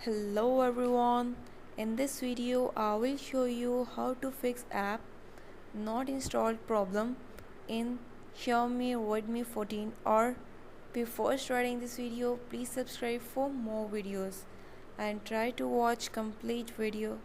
Hello everyone, in this video I will show you how to fix app not installed problem in Xiaomi Redmi 14 or before starting this video please subscribe for more videos and try to watch complete video.